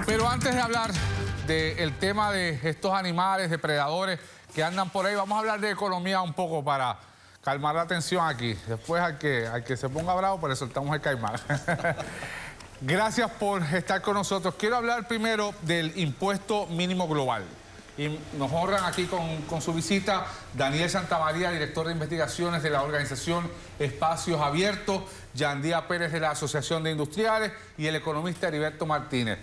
Pero antes de hablar del tema de estos animales, depredadores que andan por ahí, vamos a hablar de economía un poco para calmar la tensión aquí. Después al que se ponga bravo, pues le soltamos el caimán. Gracias por estar con nosotros. Quiero hablar primero del impuesto mínimo global. Y nos honran aquí con su visita Daniel Santamaría, director de investigaciones de la organización Espacios Abiertos, Yandía Pérez de la Asociación de Industriales y el economista Heriberto Martínez.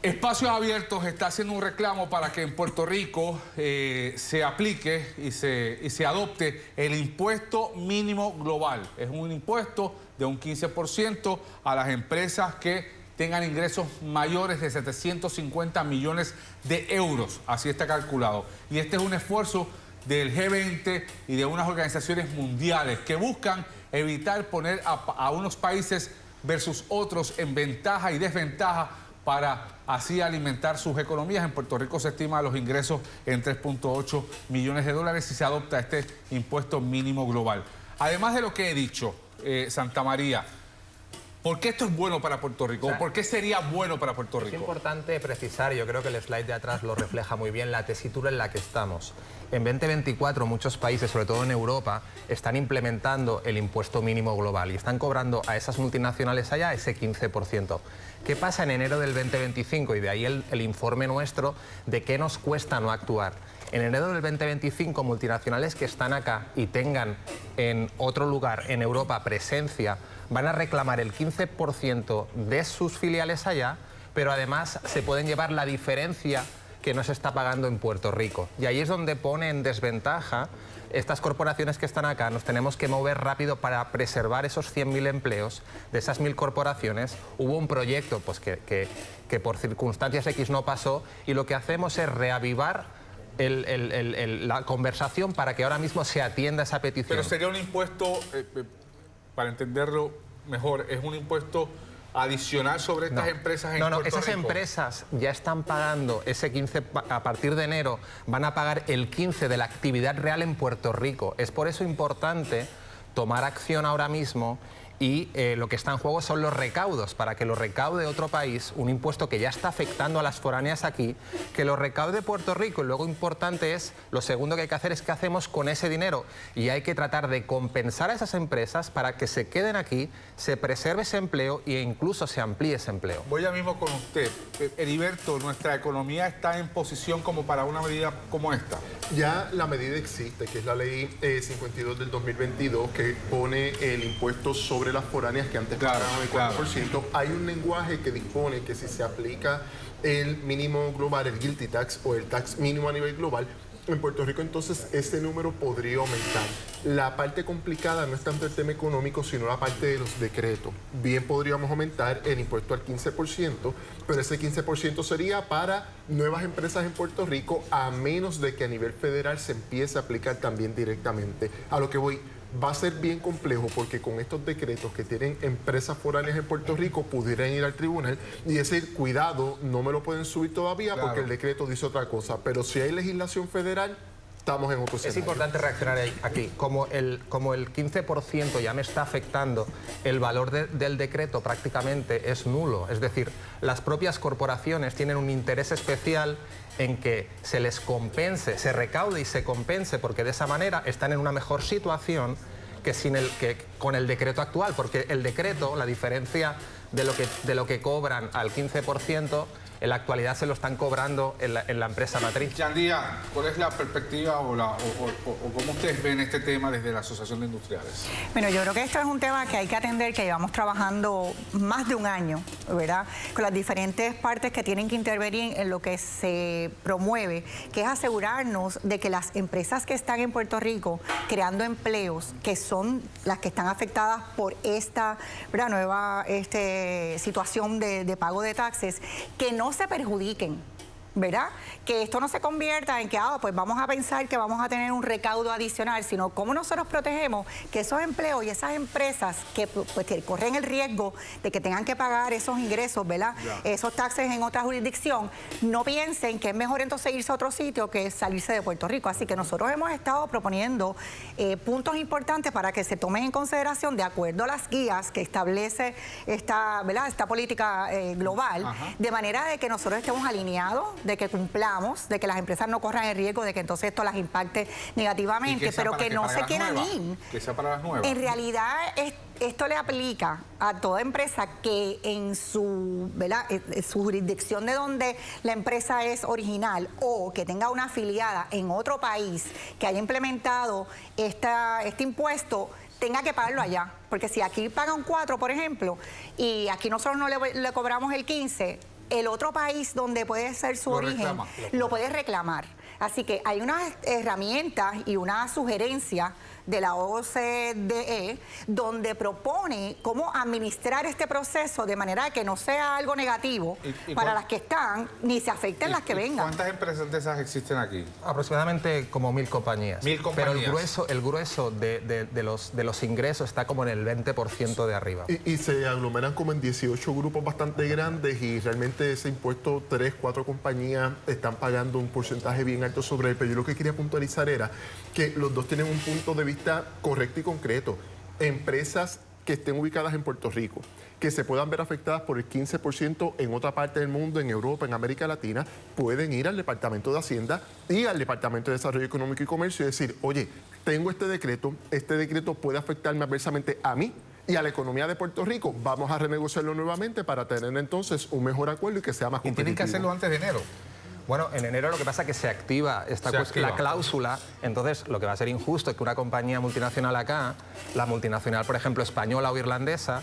Espacios Abiertos está haciendo un reclamo para que en Puerto Rico se aplique y se adopte el impuesto mínimo global. Es un impuesto de un 15% a las empresas que tengan ingresos mayores de 750 millones de euros. Así está calculado. Y este es un esfuerzo del G20 y de unas organizaciones mundiales que buscan evitar poner a unos países versus otros en ventaja y desventaja para así alimentar sus economías. En Puerto Rico se estima los ingresos en 3.8 millones de dólares si se adopta este impuesto mínimo global. Además de lo que he dicho, Santamaría, ¿por qué esto es bueno para Puerto Rico? ¿Por qué sería bueno para Puerto Rico? Es importante precisar, yo creo que el slide de atrás lo refleja muy bien, la tesitura en la que estamos. En 2024 muchos países, sobre todo en Europa, están implementando el impuesto mínimo global y están cobrando a esas multinacionales allá ese 15%. ¿Qué pasa en enero del 2025? Y de ahí el informe nuestro de qué nos cuesta no actuar. En enero del 2025, multinacionales que están acá y tengan en otro lugar, en Europa, presencia, van a reclamar el 15% de sus filiales allá, pero además se pueden llevar la diferencia que no se está pagando en Puerto Rico. Y ahí es donde pone en desventaja estas corporaciones que están acá. Nos tenemos que mover rápido para preservar esos 100.000 empleos. De esas 1.000 corporaciones hubo un proyecto pues, que por circunstancias X no pasó, y lo que hacemos es reavivar la conversación para que ahora mismo se atienda esa petición. Pero sería un impuesto, para entenderlo mejor, es un impuesto adicional sobre estas empresas en Puerto Rico. Esas empresas ya están pagando ese 15, a partir de enero van a pagar el 15 de la actividad real en Puerto Rico. Es por eso importante tomar acción ahora mismo y lo que está en juego son los recaudos, para que lo recaude otro país, un impuesto que ya está afectando a las foráneas aquí, que lo recaude Puerto Rico. Y luego importante es, lo segundo que hay que hacer es qué hacemos con ese dinero, y hay que tratar de compensar a esas empresas para que se queden aquí, se preserve ese empleo e incluso se amplíe ese empleo. Voy ya mismo con usted. Heriberto, ¿nuestra economía está en posición como para una medida como esta? Ya la medida existe, que es la ley 52 del 2022, que pone el impuesto sobre las foráneas que antes pagaban el 4%. Hay un lenguaje que dispone que si se aplica el mínimo global, el GILTI tax o el tax mínimo a nivel global, en Puerto Rico entonces ese número podría aumentar. La parte complicada no es tanto el tema económico, sino la parte de los decretos. Bien podríamos aumentar el impuesto al 15%, pero ese 15% sería para nuevas empresas en Puerto Rico, a menos de que a nivel federal se empiece a aplicar también directamente. A lo que voy, va a ser bien complejo, porque con estos decretos que tienen empresas foráneas en Puerto Rico pudieran ir al tribunal y decir, cuidado, no me lo pueden subir todavía porque el decreto dice otra cosa. Pero si hay legislación federal, estamos en otro escenario. Es importante reaccionar aquí. Como el 15% ya me está afectando, el valor del decreto prácticamente es nulo. Es decir, las propias corporaciones tienen un interés especial en que se les compense, se recaude y se compense, porque de esa manera están en una mejor situación que con el decreto actual, porque el decreto, la diferencia de lo que cobran al 15%, en la actualidad se lo están cobrando en la empresa matriz. Yandía, ¿cuál es la perspectiva o cómo ustedes ven este tema desde la Asociación de Industriales? Bueno, yo creo que esto es un tema que hay que atender, que llevamos trabajando más de un año, ¿verdad? Con las diferentes partes que tienen que intervenir en lo que se promueve, que es asegurarnos de que las empresas que están en Puerto Rico creando empleos, que son las que están afectadas por esta nueva situación de pago de taxes, que no se perjudiquen ¿verdad? Que esto no se convierta en que, pues vamos a pensar que vamos a tener un recaudo adicional, sino cómo nosotros protegemos que esos empleos y esas empresas que, pues, que corren el riesgo de que tengan que pagar esos ingresos, ¿verdad? Esos taxes en otra jurisdicción, no piensen que es mejor entonces irse a otro sitio que salirse de Puerto Rico. Así que nosotros hemos estado proponiendo puntos importantes para que se tomen en consideración de acuerdo a las guías que establece esta, ¿verdad? Esta política global, de manera de que nosotros estemos alineados, de que cumplamos, de que las empresas no corran el riesgo de que entonces esto las impacte negativamente, pero que no se quieran ir. Que sea para las nuevas. En realidad, esto le aplica a toda empresa que en su, ¿verdad? En su jurisdicción de donde la empresa es original o que tenga una afiliada en otro país que haya implementado este impuesto, tenga que pagarlo allá. Porque si aquí pagan 4, por ejemplo, y aquí nosotros no le cobramos el 15, el otro país donde puede ser su origen lo puede reclamar. Así que hay unas herramientas y una sugerencia de la OCDE donde propone cómo administrar este proceso de manera que no sea algo negativo para las que están, ni se afecten las que vengan. ¿Cuántas empresas de esas existen aquí? Aproximadamente como 1000 compañías. 1000 compañías. Pero el grueso de los ingresos está como en el 20% de arriba. Y se aglomeran como en 18 grupos bastante grandes y realmente ese impuesto 3, 4 compañías están pagando un porcentaje bien alto sobre él. Pero yo lo que quería puntualizar era que los dos tienen un punto de vista correcto y concreto. Empresas que estén ubicadas en Puerto Rico, que se puedan ver afectadas por el 15% en otra parte del mundo, en Europa, en América Latina, pueden ir al Departamento de Hacienda y al Departamento de Desarrollo Económico y Comercio y decir, oye, tengo este decreto puede afectarme adversamente a mí y a la economía de Puerto Rico. Vamos a renegociarlo nuevamente para tener entonces un mejor acuerdo y que sea más competitivo. Y tienen que hacerlo antes de enero. Bueno, en enero lo que pasa es que se activa la cláusula, entonces lo que va a ser injusto es que una compañía multinacional acá, la multinacional, por ejemplo, española o irlandesa,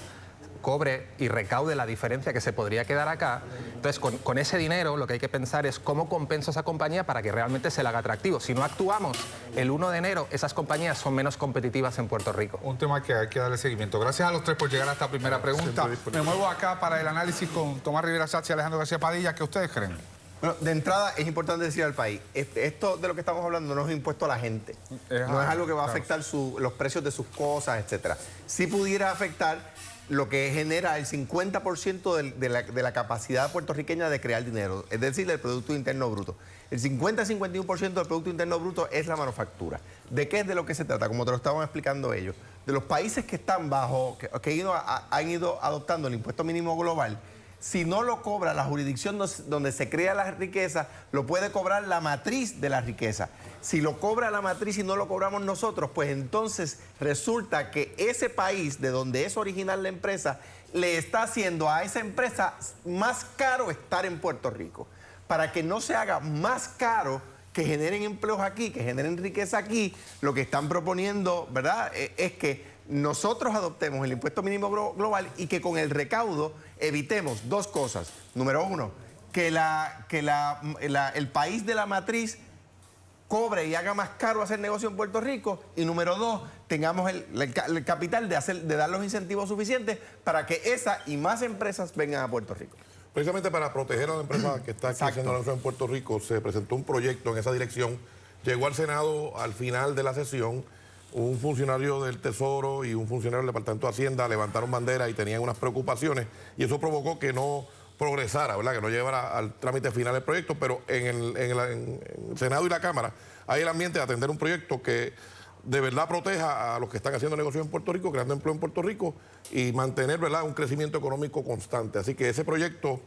cobre y recaude la diferencia que se podría quedar acá. Entonces, con ese dinero lo que hay que pensar es cómo compenso a esa compañía para que realmente se le haga atractivo. Si no actuamos el 1 de enero, esas compañías son menos competitivas en Puerto Rico. Un tema que hay que darle seguimiento. Gracias a los tres por llegar a esta primera pregunta. Me muevo acá para el análisis con Tomás Rivera Schatz y Alejandro García Padilla. ¿Qué ustedes creen? Bueno, de entrada es importante decir al país, esto de lo que estamos hablando no es impuesto a la gente, no es algo que va a afectar los precios de sus cosas, etcétera. Sí pudiera afectar lo que genera el 50% de la capacidad puertorriqueña de crear dinero, es decir, del Producto Interno Bruto. El 50-51% del Producto Interno Bruto es la manufactura. ¿De qué es de lo que se trata? Como te lo estaban explicando ellos. De los países que están bajo, que han ido adoptando el impuesto mínimo global, si no lo cobra la jurisdicción donde se crea la riqueza, lo puede cobrar la matriz de la riqueza. Si lo cobra la matriz y no lo cobramos nosotros, pues entonces resulta que ese país de donde es original la empresa le está haciendo a esa empresa más caro estar en Puerto Rico. Para que no se haga más caro que generen empleos aquí, que generen riqueza aquí, lo que están proponiendo, ¿verdad?, es que nosotros adoptemos el impuesto mínimo global y que con el recaudo evitemos dos cosas. Número uno, que el país de la matriz cobre y haga más caro hacer negocio en Puerto Rico. Y número dos, tengamos el capital de dar los incentivos suficientes para que esa y más empresas vengan a Puerto Rico. Precisamente para proteger a la empresa que está aquí haciendo negocio en Puerto Rico, se presentó un proyecto en esa dirección. Llegó al Senado al final de la sesión. Un funcionario del Tesoro y un funcionario del Departamento de Hacienda levantaron bandera y tenían unas preocupaciones y eso provocó que no progresara, ¿verdad?, que no llevara al trámite final el proyecto, pero en el Senado y la Cámara hay el ambiente de atender un proyecto que de verdad proteja a los que están haciendo negocios en Puerto Rico, creando empleo en Puerto Rico y mantener, ¿verdad?, un crecimiento económico constante. Así que ese proyecto,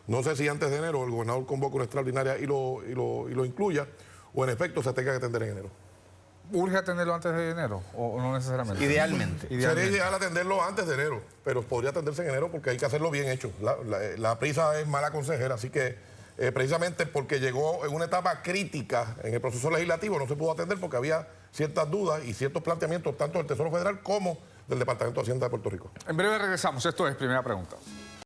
no sé si antes de enero el gobernador convoca una extraordinaria y lo incluya o en efecto se tenga que atender en enero. ¿Urge atenderlo antes de enero o no necesariamente? Idealmente. Sería ideal atenderlo antes de enero, pero podría atenderse en enero porque hay que hacerlo bien hecho. La prisa es mala consejera, así que precisamente porque llegó en una etapa crítica en el proceso legislativo, no se pudo atender porque había ciertas dudas y ciertos planteamientos tanto del Tesoro Federal como del Departamento de Hacienda de Puerto Rico. En breve regresamos. Esto es Primera Pregunta.